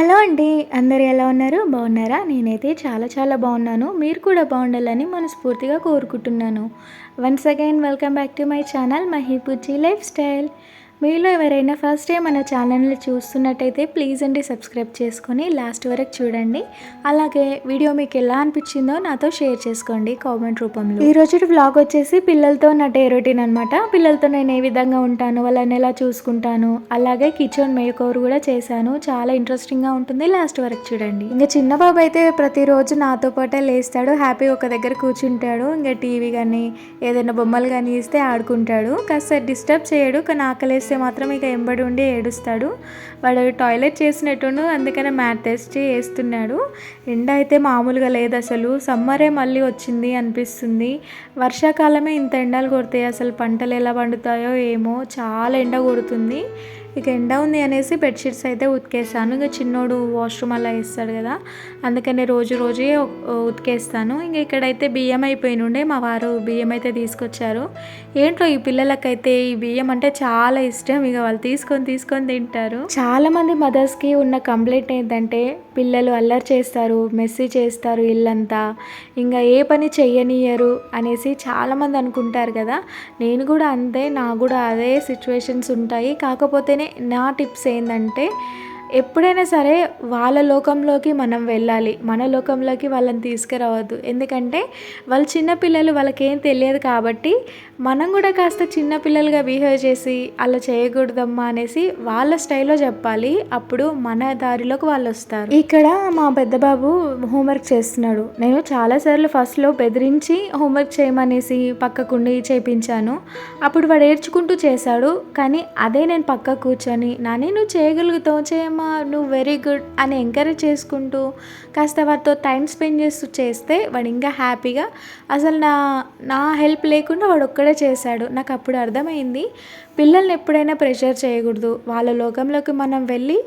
Hello అండి. అందరూ ఎలా ఉన్నారు? బాగున్నారా? నేనైతే చాలా చాలా బాగున్నాను. మీరు కూడా బాగుండాలని మనస్ఫూర్తిగా కోరుకుంటున్నాను. Once again welcome back to my channel Mahibujji lifestyle. మీలో ఎవరైనా ఫస్ట్ టైం మన ఛానల్ని చూస్తున్నట్టయితే ప్లీజ్ అండి సబ్స్క్రైబ్ చేసుకొని లాస్ట్ వరకు చూడండి. అలాగే వీడియో మీకు ఎలా అనిపించిందో నాతో షేర్ చేసుకోండి కామెంట్ రూపంలో. ఈరోజు వ్లాగ్ వచ్చేసి పిల్లలతో నా డే రొటీన్ అనమాట. పిల్లలతో నేను ఏ విధంగా ఉంటాను, వాళ్ళని ఎలా చూసుకుంటాను, అలాగే కిచెన్ మేక్ ఓవర్ కూడా చేశాను. చాలా ఇంట్రెస్టింగ్గా ఉంటుంది, లాస్ట్ వరకు చూడండి. ఇంకా చిన్న బాబు అయితే ప్రతిరోజు నాతో పాటే లేస్తాడు, హ్యాపీ ఒక దగ్గర కూర్చుంటాడు. ఇంకా టీవీ కానీ ఏదైనా బొమ్మలు కానీ ఇస్తే ఆడుకుంటాడు. కాస్త డిస్టర్బ్ చేయడు, కానీ ఆకలేస్తే మాత్రం ఇక ఎంబడి ఉండి ఏడుస్తాడు. వాడు టాయిలెట్ చేసినట్టును, అందుకనే మ్యాట్ తెచ్చి వేస్తున్నాడు. ఎండ అయితే మామూలుగా లేదు అసలు. సమ్మరే మళ్ళీ వచ్చింది అనిపిస్తుంది. వర్షాకాలమే ఇంత ఎండలు కొడతాయి, అసలు పంటలు ఎలా పండుతాయో ఏమో, చాలా ఎండ కొడుతుంది. ఇక ఎండ ఉంది అనేసి బెడ్షీట్స్ అయితే ఉతికేస్తాను. ఇక చిన్నోడు వాష్రూమ్ అలా వేస్తాడు కదా, అందుకని రోజే ఉతికేస్తాను. ఇంక ఇక్కడైతే బియ్యం అయిపోయినుండే మా వారు బియ్యం అయితే తీసుకొచ్చారు. ఏంటో ఈ పిల్లలకైతే ఈ బియ్యం అంటే చాలా ఇష్టం. ఇక వాళ్ళు తీసుకొని తింటారు. చాలామంది మదర్స్కి ఉన్న కంప్లైంట్ ఏంటంటే పిల్లలు అల్లరి చేస్తారు, మెస్సీ చేస్తారు ఇల్లంతా, ఇంకా ఏ పని చెయ్యనియరు అనేసి చాలామంది అనుకుంటారు కదా. నేను కూడా అంతే, నాకు కూడా అదే సిచ్యువేషన్స్ ఉంటాయి. కాకపోతేనే నా టిప్స్ ఏంటంటే ఎప్పుడైనా సరే వాళ్ళ లోకంలోకి మనం వెళ్ళాలి, మన లోకంలోకి వాళ్ళని తీసుకురావద్దు. ఎందుకంటే వాళ్ళు చిన్నపిల్లలు, వాళ్ళకేం తెలియదు కాబట్టి మనం కూడా కాస్త చిన్నపిల్లలుగా బిహేవ్ చేసి అలా చేయకూడదమ్మా అనేసి వాళ్ళ స్టైల్లో చెప్పాలి. అప్పుడు మన దారిలోకి వాళ్ళు వస్తారు. ఇక్కడ మా పెద్ద బాబు హోంవర్క్ చేస్తున్నాడు. నేను చాలాసార్లు ఫస్ట్లో బెదిరించి హోంవర్క్ చేయమనేసి పక్కకుండి చేయించాను. అప్పుడు వాడు ఏడ్చుకుంటూ చేశాడు. కానీ అదే నేను పక్క కూర్చొని నాని నువ్వు చేయగలుగుతావు, చేయమ్మా, నువ్వు వెరీ గుడ్ అని ఎంకరేజ్ చేసుకుంటూ కాస్త వాటితో టైం స్పెండ్ చేస్తూ చేస్తే వాడు ఇంకా హ్యాపీగా, అసలు నా హెల్ప్ లేకుండా వాడు ఒక్కడే చేశాడు. నాకు అప్పుడు అర్థమైంది, పిల్లల్ని ఎప్పుడైనా ప్రెషర్ చేయకూడదు. వాళ్ళ లోకంలోకి మనం వెళ్ళి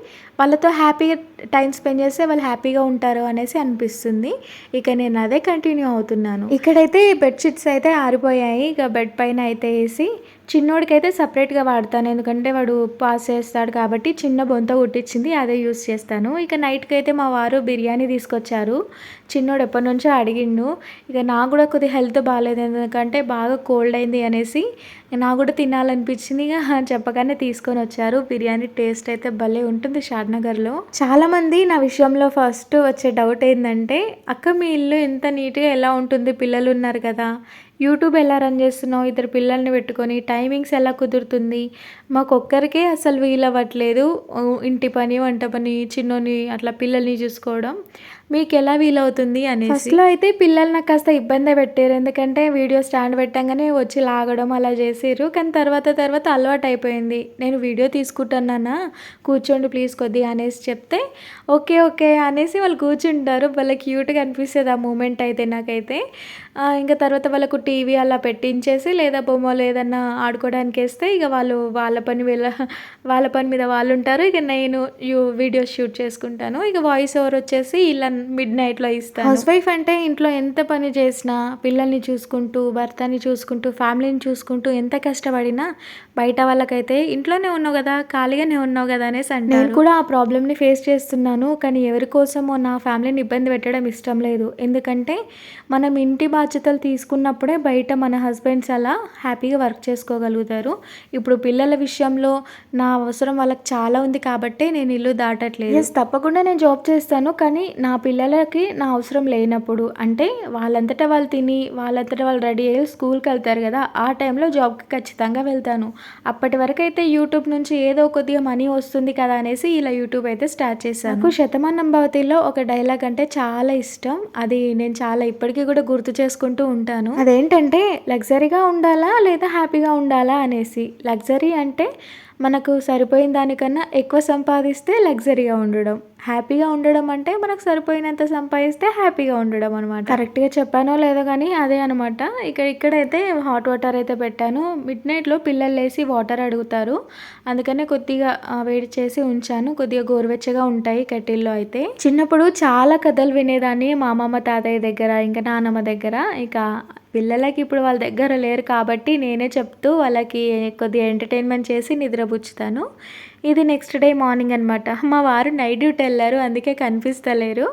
వాళ్ళతో హ్యాపీగా టైం స్పెండ్ చేస్తే వాళ్ళు హ్యాపీగా ఉంటారు అనేసి అనిపిస్తుంది. ఇక నేను అదే కంటిన్యూ అవుతున్నాను. ఇక్కడైతే బెడ్షీట్స్ అయితే ఆరిపోయాయి. ఇక బెడ్ పైన అయితే వేసి చిన్నోడికైతే సపరేట్గా వాడతాను, ఎందుకంటే వాడు పాస్ చేస్తాడు కాబట్టి చిన్న బొంత కుట్టించింది అదే యూస్ చేస్తాను. ఇక నైట్కి అయితే మా వారు బిర్యానీ తీసుకొచ్చారు. చిన్నోడు ఎప్పటి నుంచో అడిగిండు. ఇక నాకు కూడా కొద్దిగా హెల్త్ బాగాలేదు, ఎందుకంటే బాగా కోల్డ్ అయింది అనేసి నాకు కూడా తినాలనిపించింది. ఇక చెప్పగానే తీసుకొని వచ్చారు. బిర్యానీ టేస్ట్ అయితే భలే ఉంటుంది షాద్నగర్లో. చాలామంది నా విషయంలో ఫస్ట్ వచ్చే డౌట్ ఏంటంటే అక్క మీ ఇల్లు ఎంత నీట్గా ఎలా ఉంటుంది, పిల్లలు ఉన్నారు కదా, యూట్యూబ్ ఎలా రన్ చేస్తున్నావు, ఇద్దరు పిల్లల్ని పెట్టుకొని టైమింగ్స్ ఎలా కుదురుతుంది, మాకొక్కరికే అసలు వీలవ్వట్లేదు, ఇంటి పని వంట పని చిన్నోని అట్లా పిల్లల్ని చూసుకోవడం, మీకు ఎలా వీలవుతుంది అనేసి. ఫస్ట్లో అయితే పిల్లలు నాకు కాస్త ఇబ్బంది పెట్టారు, ఎందుకంటే వీడియో స్టాండ్ పెట్టంగానే వచ్చి లాగడం అలా చేసారు. కానీ తర్వాత అలవాటు అయిపోయింది. నేను వీడియో తీసుకుంటున్నానా, కూర్చోండి ప్లీజ్ కొద్దిగా అనేసి చెప్తే ఓకే అనేసి వాళ్ళు కూర్చుంటారు. వాళ్ళ క్యూట్గా అనిపిస్తుంది ఆ మూమెంట్ అయితే నాకైతే. ఇంకా తర్వాత వాళ్ళకు టీవీ అలా పెట్టించేసి లేదా బొమ్మలు ఏదన్నా ఆడుకోవడానికి వేస్తే ఇక వాళ్ళు వాళ్ళ పని మీద వాళ్ళు ఉంటారు. ఇక నేను వీడియో షూట్ చేసుకుంటాను. ఇక వాయిస్ ఓవర్ వచ్చేసి ఇలా మిడ్ నైట్లో ఇస్తాను. హౌస్ వైఫ్ అంటే ఇంట్లో ఎంత పని చేసినా పిల్లల్ని చూసుకుంటూ, భర్తని చూసుకుంటూ, ఫ్యామిలీని చూసుకుంటూ ఎంత కష్టపడినా బయట వాళ్ళకైతే ఇంట్లోనే ఉన్నావు కదా, ఖాళీగానే ఉన్నావు కదా అనేసి అంటారు. నేను కూడా ఆ ప్రాబ్లమ్ని ఫేస్ చేస్తున్నాను. కానీ ఎవరి కోసమో నా ఫ్యామిలీని ఇబ్బంది పెట్టడం ఇష్టం లేదు. ఎందుకంటే మనం ఇంటి బాధ్యతలు తీసుకున్నప్పుడే బయట మన హస్బెండ్స్ అలా హ్యాపీగా వర్క్ చేసుకోగలుగుతారు. ఇప్పుడు పిల్లల విషయంలో నా అవసరం వాళ్ళకి చాలా ఉంది కాబట్టి నేను ఇల్లు దాటట్లేదు. ఎస్, తప్పకుండా నేను జాబ్ చేస్తాను. కానీ నా పిల్లలకి నా అవసరం లేనప్పుడు, అంటే వాళ్ళంతటా వాళ్ళు తిని వాళ్ళంతటా వాళ్ళు రెడీ అయ్యి స్కూల్కి వెళ్తారు కదా, ఆ టైంలో జాబ్కి ఖచ్చితంగా వెళ్తాను. అప్పటి వరకు అయితే యూట్యూబ్ నుంచి ఏదో కొద్దిగా మనీ వస్తుంది కదా అనేసి ఇలా యూట్యూబ్ అయితే స్టార్ట్ చేశాను. నాకు శతమానం భవతిలో ఒక డైలాగ్ అంటే చాలా ఇష్టం. అది నేను చాలా ఇప్పటికీ కూడా గుర్తు చేసుకుంటూ ఉంటాను. అదేంటంటే లగ్జరీగా ఉండాలా లేదా హ్యాపీగా ఉండాలా అనేసి. లగ్జరీ అంటే మనకు సరిపోయిన దానికన్నా ఎక్కువ సంపాదిస్తే లగ్జరీగా ఉండడం, హ్యాపీగా ఉండడం అంటే మనకు సరిపోయినంత సంపాదిస్తే హ్యాపీగా ఉండడం అనమాట. కరెక్ట్గా చెప్పానో లేదో కానీ అదే అనమాట. ఇక్కడైతే హాట్ వాటర్ అయితే పెట్టాను. మిడ్ నైట్లో పిల్లలు లేసి వాటర్ అడుగుతారు, అందుకనే కొద్దిగా వేడి చేసి ఉంచాను. కొద్దిగా గోరువెచ్చగా ఉంటాయి కెటిల్లో అయితే. చిన్నప్పుడు చాలా కథలు వినేదాన్ని మా అమ్మమ్మ తాతయ్య దగ్గర, ఇంకా నాన్నమ్మ దగ్గర. ఇక పిల్లలకి ఇప్పుడు వాళ్ళ దగ్గర లేరు కాబట్టి నేనే చెప్తూ వాళ్ళకి కొద్దిగా ఎంటర్టైన్మెంట్ చేసి నిద్రపుచ్చుతాను. ఇది నెక్స్ట్ డే మార్నింగ్ అనమాట. మా వారు నైట్ డ్యూటీ వెళ్ళారు, అందుకే కనిపిస్తలేరు.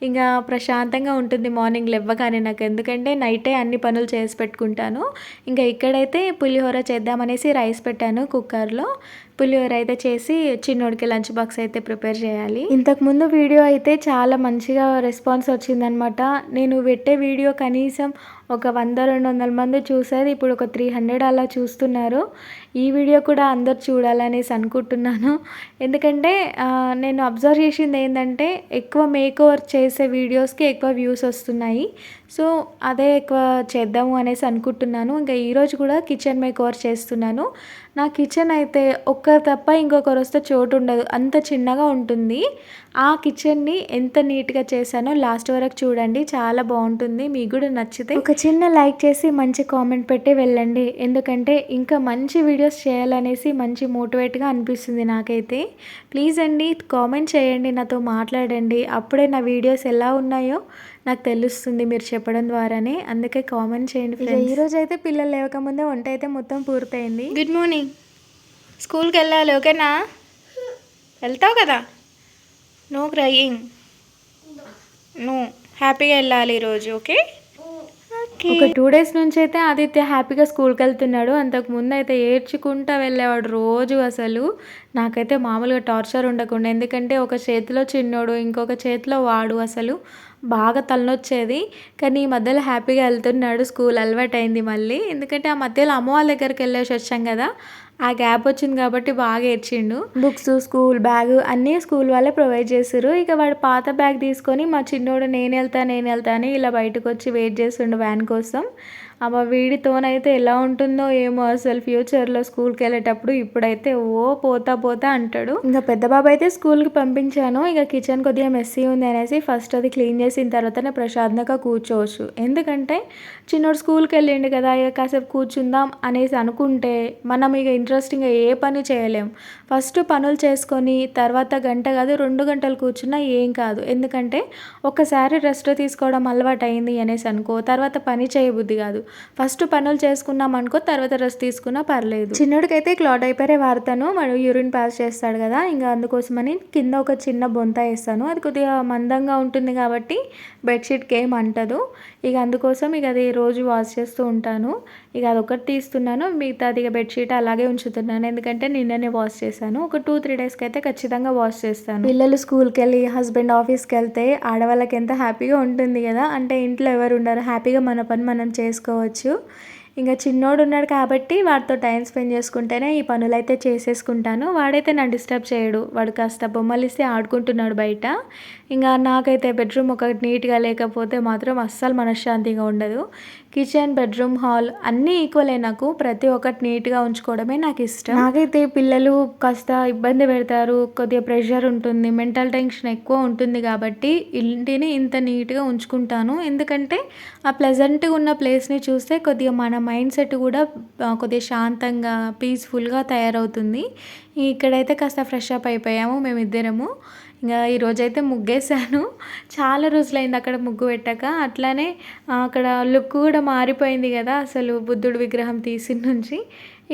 ఇంకా ప్రశాంతంగా ఉంటుంది మార్నింగ్ లేవ్వగానే నాకు, ఎందుకంటే నైటే అన్ని పనులు చేసి పెట్టుకుంటాను. ఇంకా ఇక్కడైతే పులిహోర చేద్దామనేసి రైస్ పెట్టాను కుక్కర్లో. పులిహోర అయితే చేసి చిన్నోడికి లంచ్ బాక్స్ అయితే ప్రిపేర్ చేయాలి. ఇంతకుముందు వీడియో అయితే చాలా మంచిగా రెస్పాన్స్ వచ్చిందనమాట. నేను పెట్టే వీడియో కనీసం ఒక 100-200 మంది చూసేది, ఇప్పుడు ఒక 300 అలా చూస్తున్నారు. ఈ వీడియో కూడా అందరు చూడాలనేసి అనుకుంటున్నాను. ఎందుకంటే నేను అబ్జర్వ్ చేసింది ఏంటంటే ఎక్కువ మేక్ ఓవర్ చేసే వీడియోస్కి ఎక్కువ వ్యూస్ వస్తున్నాయి. సో అదే ఎక్కువ చేద్దాము అనేసి అనుకుంటున్నాను. ఇంకా ఈరోజు కూడా కిచెన్ మేక్ ఓవర్ చేస్తున్నాను. నా కిచెన్ అయితే ఒక్కరు తప్ప ఇంకొకరు వస్తే చోటు ఉండదు, అంత చిన్నగా ఉంటుంది. ఆ కిచెన్ని ఎంత నీట్గా చేశానో లాస్ట్ వరకు చూడండి, చాలా బాగుంటుంది. మీకు కూడా నచ్చితే ఒక చిన్న లైక్ చేసి మంచి కామెంట్ పెట్టి వెళ్ళండి, ఎందుకంటే ఇంకా మంచి వీడియోస్ చేయాలనేసి మంచి మోటివేట్గా అనిపిస్తుంది నాకైతే. ప్లీజ్ అండి కామెంట్ చేయండి, నాతో మాట్లాడండి, అప్పుడే నా వీడియోస్ ఎలా ఉన్నాయో నాకు తెలుస్తుంది మీరు చెప్పడం ద్వారానే. అందుకే కామెంట్ చేయండి ఫ్రెండ్స్. ఈరోజు అయితే పిల్లలు లేవకముందే వంట అయితే మొత్తం పూర్తయింది. Good morning. స్కూల్కి వెళ్ళాలి, ఓకేనా? వెళ్తావు కదా? నో క్రయింగ్, నో, హ్యాపీగా వెళ్ళాలి ఈరోజు, ఓకే? ఒక 2 days నుంచి అయితే ఆదిత్య హ్యాపీగా స్కూల్కి వెళ్తున్నాడు. అంతకుముందు అయితే ఏడ్చుకుంటూ వెళ్ళేవాడు రోజు. అసలు నాకైతే మామూలుగా టార్చర్ ఉండకుండా, ఎందుకంటే ఒక చేతిలో చిన్నోడు, ఇంకొక చేతిలో వాడు, అసలు బాగా తలనొచ్చేది. కానీ ఈ మధ్యలో హ్యాపీగా వెళ్తున్నాడు, స్కూల్ అలవాటైంది మళ్ళీ. ఎందుకంటే ఆ మధ్యలో అమ్మ వాళ్ళ దగ్గరికి వెళ్ళేసి వచ్చాం కదా, ఆ గ్యాప్ వచ్చింది కాబట్టి బాగా ఏడ్చిండు. బుక్స్, స్కూల్ బ్యాగ్ అన్నీ స్కూల్ వాళ్ళే ప్రొవైడ్ చేశారు. ఇక వాడు పాత బ్యాగ్ తీసుకొని మా చిన్నోడు నేను వెళ్తా అని ఇలా బయటకు వచ్చి వెయిట్ చేస్తుండు వ్యాన్ కోసం. అమ్మ వీడితోనైతే ఎలా ఉంటుందో ఏమో అసలు ఫ్యూచర్లో స్కూల్కి వెళ్ళేటప్పుడు. ఇప్పుడైతే పోతా అంటాడు. ఇంకా పెద్ద బాబు అయితే స్కూల్కి పంపించాను. ఇక కిచెన్ కొద్దిగా మెస్సీ ఉంది అనేసి ఫస్ట్ అది క్లీన్ చేసిన తర్వాతనే ప్రశాంతంగా కూర్చోవచ్చు. ఎందుకంటే చిన్నోడు స్కూల్కి వెళ్ళిండు కదా, ఇక కాసేపు కూర్చుందాం అనేసి అనుకుంటే మనం ఇక ఇంట్రెస్టింగ్గా ఏ పని చేయలేం. ఫస్ట్ పనులు చేసుకొని తర్వాత గంట కాదు 2 గంటలు కూర్చున్నా ఏం కాదు. ఎందుకంటే ఒకసారి రెస్ట్ తీసుకోవడం అలవాటు అయింది అనేసి అనుకో, తర్వాత పని చేయబుద్ధి కాదు. ఫస్ట్ పనులు చేసుకున్నాం అనుకో, తర్వాత రెస్ట్ తీసుకున్నా పర్లేదు. చిన్నోడికైతే క్లాత్ డైపరే వాడతాను, వాడు యూరిన్ పాస్ చేస్తాడు కదా, ఇంకా అందుకోసమని కింద ఒక చిన్న బొంత వేస్తాను. అది కొద్దిగా మందంగా ఉంటుంది కాబట్టి బెడ్షీట్కి ఏం అంటదు. ఇక అందుకోసం ఇక అది రోజు వాష్ చేస్తూ ఉంటాను. ఇక అదొకటి తీస్తున్నాను, మిగతాది ఇక బెడ్షీట్ అలాగే ఉంచుతున్నాను, ఎందుకంటే నిన్ననే వాష్ చేశాను. ఒక 2-3 డేస్కి అయితే ఖచ్చితంగా వాష్ చేస్తాను. పిల్లలు స్కూల్కి వెళ్ళి హస్బెండ్ ఆఫీస్కి వెళ్తే ఆడవాళ్ళకి ఎంత హ్యాపీగా ఉంటుంది కదా, అంటే ఇంట్లో ఎవరు ఉండరు, హ్యాపీగా మన పని మనం చేసుకోవచ్చు. ఇంకా చిన్నోడు ఉన్నాడు కాబట్టి వాడితో టైం స్పెండ్ చేసుకుంటేనే ఈ పనులైతే చేసేసుకుంటాను. వాడైతే నన్ను డిస్టర్బ్ చేయడు, వాడు కాస్త బొమ్మలు ఇస్తే ఆడుకుంటున్నాడు బయట. ఇంకా నాకైతే బెడ్రూమ్ ఒకటి నీట్గా లేకపోతే మాత్రం అస్సలు మనశ్శాంతిగా ఉండదు. కిచెన్, బెడ్రూమ్, హాల్ అన్నీ ఈక్వలే నాకు, ప్రతి ఒక్కటి నీట్గా ఉంచుకోవడమే నాకు ఇష్టం. నాకైతే పిల్లలు కాస్త ఇబ్బంది పెడతారు, కొద్దిగా ప్రెషర్ ఉంటుంది, మెంటల్ టెన్షన్ ఎక్కువ ఉంటుంది కాబట్టి ఇంటిని ఇంత నీట్గా ఉంచుకుంటాను. ఎందుకంటే ఆ ప్లెజెంట్గా ఉన్న ప్లేస్ని చూస్తే కొద్దిగా మన మైండ్ సెట్ కూడా కొద్దిగా శాంతంగా పీస్ఫుల్గా తయారవుతుంది. ఇక్కడైతే కాస్త ఫ్రెష్ అప్ అయిపోయాము మేమిద్దరము. ఇంకా ఈరోజైతే ముగ్గేసాను, చాలా రోజులైంది అక్కడ ముగ్గు పెట్టాక. అట్లానే అక్కడ లుక్ కూడా మారిపోయింది కదా అసలు, బుద్ధుడు విగ్రహం తీసిన నుంచి.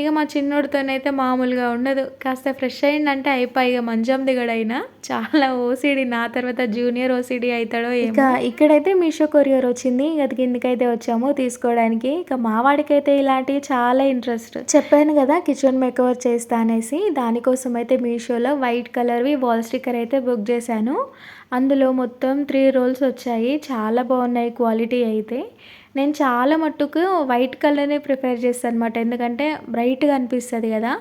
ఇక మా చిన్నోడితోనైతే మామూలుగా ఉండదు, కాస్త ఫ్రెష్ అయిందంటే అయిపోయి ఇక మంచం దిగడైనా. చాలా ఓసిడి, నా తర్వాత జూనియర్ ఓసిడి అవుతాడో. ఇక ఇక్కడైతే మీషో కొరియర్ వచ్చింది, ఇక కిందకైతే వచ్చాము తీసుకోవడానికి. ఇక మా వాడికైతే ఇలాంటివి చాలా ఇంట్రెస్ట్. చెప్పాను కదా కిచెన్ మేకవర్ చేస్తా అనేసి, దానికోసం అయితే మీషోలో వైట్ కలర్వి వాల్ స్టిక్కర్ అయితే బుక్ చేశాను. అందులో మొత్తం 3 రోల్స్ వచ్చాయి, చాలా బాగున్నాయి క్వాలిటీ అయితే. నేను చాలా మట్టుకు వైట్ కలర్ని ప్రిఫర్ చేస్తాను అనమాట, ఎందుకంటే బ్రైట్గా అనిపిస్తుంది కదా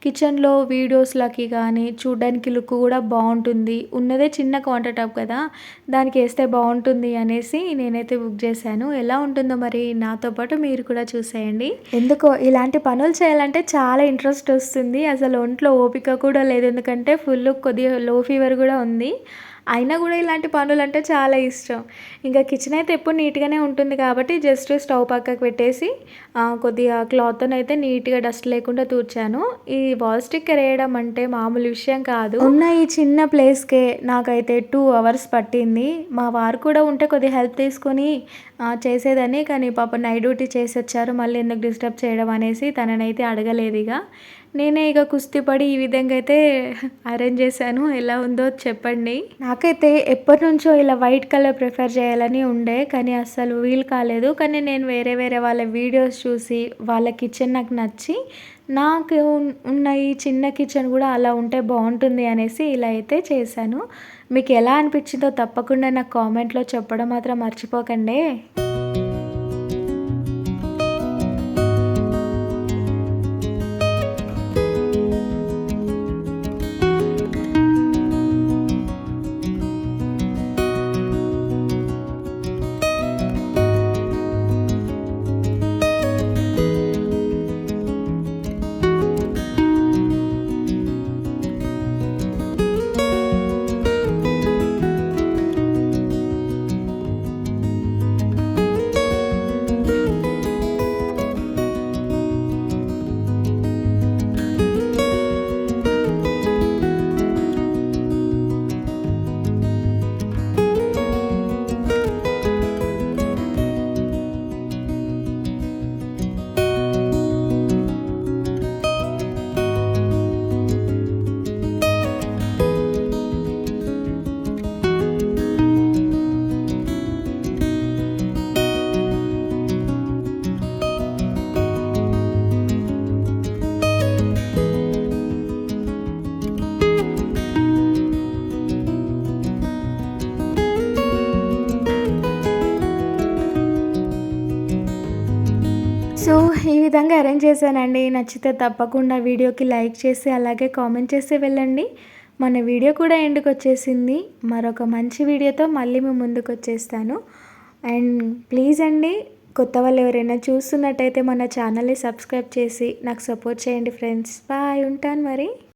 కిచెన్లో, వీడియోస్లోకి కానీ చూడడానికి లుక్ కూడా బాగుంటుంది. ఉన్నదే చిన్న కౌంటర్ టాప్ కదా, దానికి వేస్తే బాగుంటుంది అనేసి నేనైతే బుక్ చేశాను. ఎలా ఉంటుందో మరి నాతో పాటు మీరు కూడా చూసేయండి. ఎందుకో ఇలాంటి పనులు చేయాలంటే చాలా ఇంట్రెస్ట్ వస్తుంది, అసలు ఒంట్లో ఓపిక కూడా లేదు, ఎందుకంటే ఫుల్ కొద్దిగా లో ఫీవర్ కూడా ఉంది. అయినా కూడా ఇలాంటి పనులు అంటే చాలా ఇష్టం. ఇంకా కిచెన్ అయితే ఎప్పుడు నీట్గానే ఉంటుంది కాబట్టి జస్ట్ స్టవ్ పక్కకు పెట్టేసి కొద్దిగా క్లాత్తోనైతే నీట్గా డస్ట్ లేకుండా తూర్చాను. ఈ వాల్ స్టిక్కర్ వేయడం అంటే మామూలు విషయం కాదు. ఉన్న ఈ చిన్న ప్లేస్కే నాకైతే 2 hours పట్టింది. మా వారు కూడా ఉంటే కొద్దిగా హెల్ప్ తీసుకొని చేసేదని, కానీ పాప నైట్ డ్యూటీ చేసి వచ్చారు, మళ్ళీ ఎందుకు డిస్టర్బ్ చేయడం అనేసి తననైతే అడగలేదు. ఇక నేనే ఇక కుస్తీ పడి ఈ విధంగా అయితే అరేంజ్ చేశాను. ఎలా ఉందో చెప్పండి. నాకైతే ఎప్పటినుంచో ఇలా వైట్ కలర్ ప్రిఫర్ చేయాలని ఉండే, కానీ అస్సలు వీలు కాలేదు. కానీ నేను వేరే వేరే వాళ్ళ వీడియోస్ చూసి వాళ్ళ కిచెన్ నాకు నచ్చి, నాకు ఉన్న ఈ చిన్న కిచెన్ కూడా అలా ఉంటే బాగుంటుంది అనేసి ఇలా అయితే చేశాను. మీకు ఎలా అనిపించిందో తప్పకుండా నాకు కామెంట్లో చెప్పడం మాత్రం మర్చిపోకండి. సో, ఈ విధంగా అరేంజ్ చేశానండి. నచ్చితే తప్పకుండా వీడియోకి లైక్ చేసి, అలాగే కామెంట్ చేసి వెళ్ళండి. మన వీడియో కూడా ఎండ్‌కొచ్చేసింది. మరొక మంచి వీడియోతో మళ్ళీ మీ ముందుకొచ్చేస్తాను. అండ్ ప్లీజ్ అండి, కొత్త వాళ్ళు ఎవరైనా చూస్తున్నట్టయితే మన ఛానల్‌ని సబ్స్క్రైబ్ చేసి నాకు సపోర్ట్ చేయండి ఫ్రెండ్స్. బాయ్. ఉంటాను మరి.